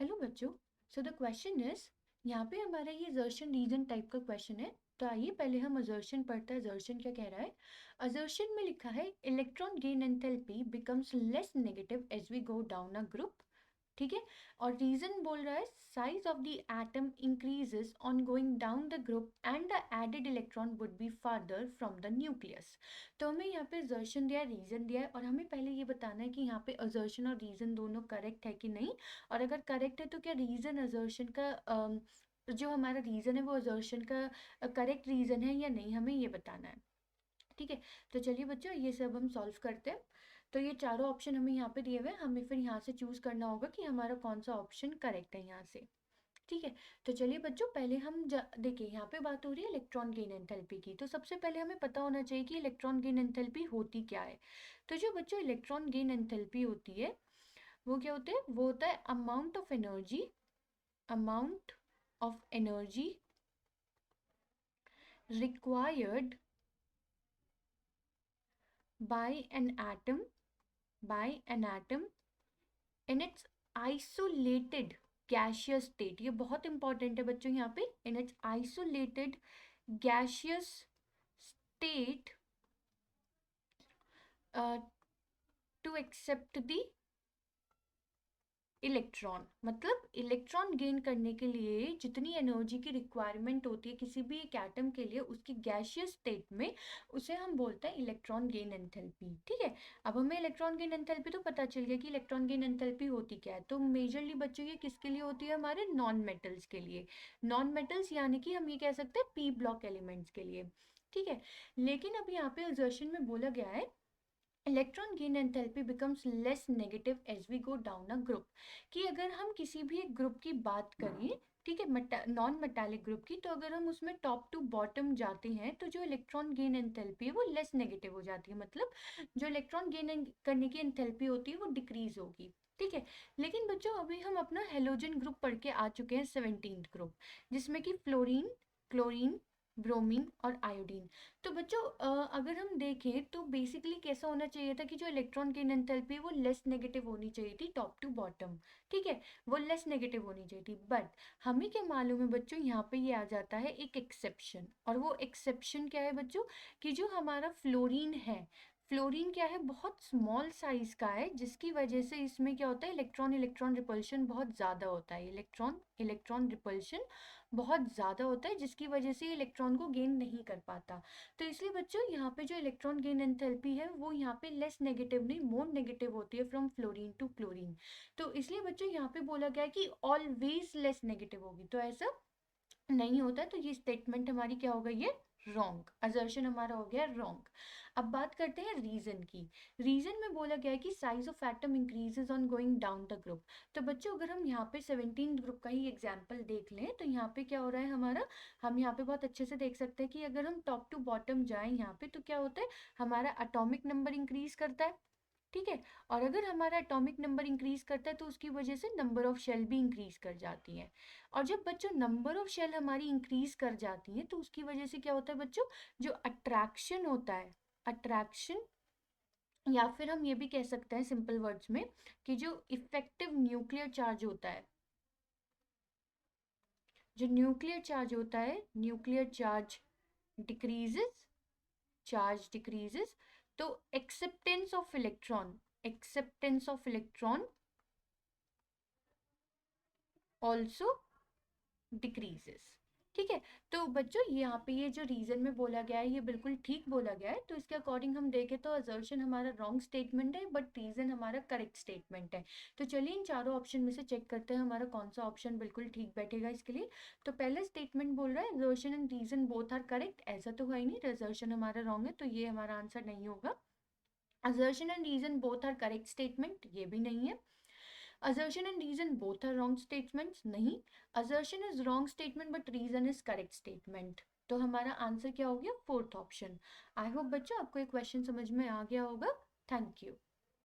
Hello बच्चों, so the question is, यहाँ पे हमारा ये असर्शन रीजन टाइप का क्वेश्चन है। तो आइए पहले हम असर्शन पढ़ते हैं। असर्शन क्या कह रहा है? असर्शन में लिखा है electron gain enthalpy becomes less negative as we go down a group. ठीक है। और रीजन बोल रहा है size of the atom increases on going down the group and the added electron would be farther from the nucleus. तो हमें यहाँ पे असर्शन दिया है, रीजन दिया है, और हमें पहले ये बताना है कि यहाँ पे असर्शन और रीजन दोनों करेक्ट है कि नहीं। और अगर करेक्ट है तो क्या रीजन असर्शन का जो हमारा रीजन है वो असर्शन का करेक्ट रीजन है या नहीं, हमें ये बताना है। ठीक है। तो चलिए बच्चों ये सब हम सॉल्व करते हैं। तो ये चारों ऑप्शन हमें यहाँ पे दिए हुए हैं, हमें फिर यहाँ से चूज करना होगा कि हमारा कौन सा ऑप्शन करेक्ट है यहाँ से। ठीक है। तो चलिए बच्चों पहले हम देखिए यहाँ पे बात हो रही है इलेक्ट्रॉन गेन एंथैल्पी की। तो सबसे पहले हमें पता होना चाहिए कि इलेक्ट्रॉन गेन एंथैल्पी होती क्या है। तो जो बच्चों इलेक्ट्रॉन गेन एंथैल्पी होती है वो क्या होता है? वो होता है amount of energy required by an atom in its isolated gaseous state। ये बहुत इंपॉर्टेंट है बच्चों यहाँ पे, in its isolated gaseous state to accept the electron. मतलब इलेक्ट्रॉन गेन करने के लिए जितनी एनर्जी की रिक्वायरमेंट होती है किसी भी एक एटम के लिए उसकी गैसियस स्टेट में, उसे हम बोलते हैं इलेक्ट्रॉन गेन एंथैल्पी। ठीक है। अब हमें इलेक्ट्रॉन गेन एंथैल्पी तो पता चल गया कि इलेक्ट्रॉन गेन एंथैल्पी होती क्या है। तो मेजरली बच्चों ये किसके लिए होती है? हमारे नॉन मेटल्स के लिए। नॉन मेटल्स यानी कि हम ये कह सकते हैं पी ब्लॉक एलिमेंट्स के लिए। ठीक है। लेकिन अब यहाँ पे असर्शन में बोला गया है electron gain enthalpy becomes less negative as we go down a group. कि अगर हम किसी भी एक ग्रुप की बात करें, ठीक है, नॉन मेटालिक ग्रुप की, तो अगर हम उसमें टॉप टू बॉटम जाते हैं तो जो इलेक्ट्रॉन गेन एंथैल्पी है वो लेस नेगेटिव हो जाती है। मतलब जो इलेक्ट्रॉन गेन करने की एंथैल्पी होती है वो डिक्रीज होगी। ठीक है। लेकिन बच्चों अभी हम अपना हेलोजन ग्रुप पढ़ के आ चुके हैं, 17th ग्रुप, जिसमें कि फ्लोरीन, क्लोरीन, ब्रोमीन और आयोडीन। तो बच्चों अगर हम देखें तो बेसिकली कैसा होना चाहिए था कि जो इलेक्ट्रॉन गेन एंथैल्पी वो लेस नेगेटिव होनी चाहिए थी टॉप टू बॉटम। ठीक है, वो लेस नेगेटिव होनी चाहिए थी। बट हमें क्या मालूम है बच्चों, यहाँ पे ये आ जाता है एक एक्सेप्शन। और वो एक्सेप्शन क्या है बच्चों? कि जो हमारा फ्लोरीन है, फ्लोरीन क्या है, बहुत स्मॉल साइज का है, जिसकी वजह से इसमें क्या होता है, इलेक्ट्रॉन इलेक्ट्रॉन रिपल्शन बहुत ज़्यादा होता है। इलेक्ट्रॉन इलेक्ट्रॉन रिपल्शन बहुत ज़्यादा होता है, जिसकी वजह से इलेक्ट्रॉन को गेन नहीं कर पाता। तो इसलिए बच्चों यहाँ पे जो इलेक्ट्रॉन गेन एंथैल्पी है वो यहाँ पे लेस नेगेटिव नहीं, मोर नेगेटिव होती है फ्रॉम फ्लोरीन टू क्लोरीन। तो इसलिए बच्चों यहाँ पे बोला गया है कि ऑलवेज लेस नेगेटिव होगी। तो ऐसा नहीं होता। तो ये स्टेटमेंट हमारी क्या हो गई है? रॉन्ग। असर्शन हमारा हो गया रॉन्ग। अब बात करते हैं रीजन की। रीजन में बोला गया है कि size of atom increases on going down the group. तो बच्चों अगर हम यहाँ पे 17 ग्रुप का ही एग्जांपल देख लें तो यहाँ पे क्या हो रहा है हमारा, हम यहाँ पे बहुत अच्छे से देख सकते हैं कि अगर हम टॉप टू बॉटम जाएं यहाँ पे तो क्या होता है, हमारा एटॉमिक नंबर इंक्रीज करता है। ठीक है। और अगर हमारा एटॉमिक नंबर इंक्रीज करता है तो उसकी वजह से नंबर ऑफ शेल भी इंक्रीज कर जाती है। और जब बच्चों नंबर ऑफ शेल हमारी इंक्रीज कर जाती है तो उसकी वजह से क्या होता है बच्चों, जो अट्रैक्शन होता है, अट्रैक्शन, या फिर हम ये भी कह सकते हैं सिंपल वर्ड्स में कि जो इफेक्टिव न्यूक्लियर चार्ज होता है, जो न्यूक्लियर चार्ज होता है, nuclear charge decreases, charge decreases, तो acceptance of electron also decreases. ठीक है। तो बच्चों यहाँ पे ये जो रीजन में बोला गया है ये बिल्कुल ठीक बोला गया है। तो इसके अकॉर्डिंग हम देखें तो असर्शन हमारा रॉन्ग स्टेटमेंट है, बट रीजन हमारा करेक्ट स्टेटमेंट है। तो चलिए इन चारों ऑप्शन में से चेक करते हैं हमारा कौन सा ऑप्शन बिल्कुल ठीक बैठेगा इसके लिए। तो पहले स्टेटमेंट बोल रहा है assertion and reason both are correct. ऐसा तो है ही नहीं, असर्शन हमारा रॉन्ग है, तो ये हमारा आंसर नहीं होगा। Assertion and reason both are correct statement, ये भी नहीं है। Assertion and reason both are wrong statements, नहीं। Assertion is wrong statement but reason is correct statement। तो हमारा आंसर क्या हो गया? Fourth option. आई होप बच्चों आपको ये क्वेश्चन समझ में आ गया होगा। Thank you.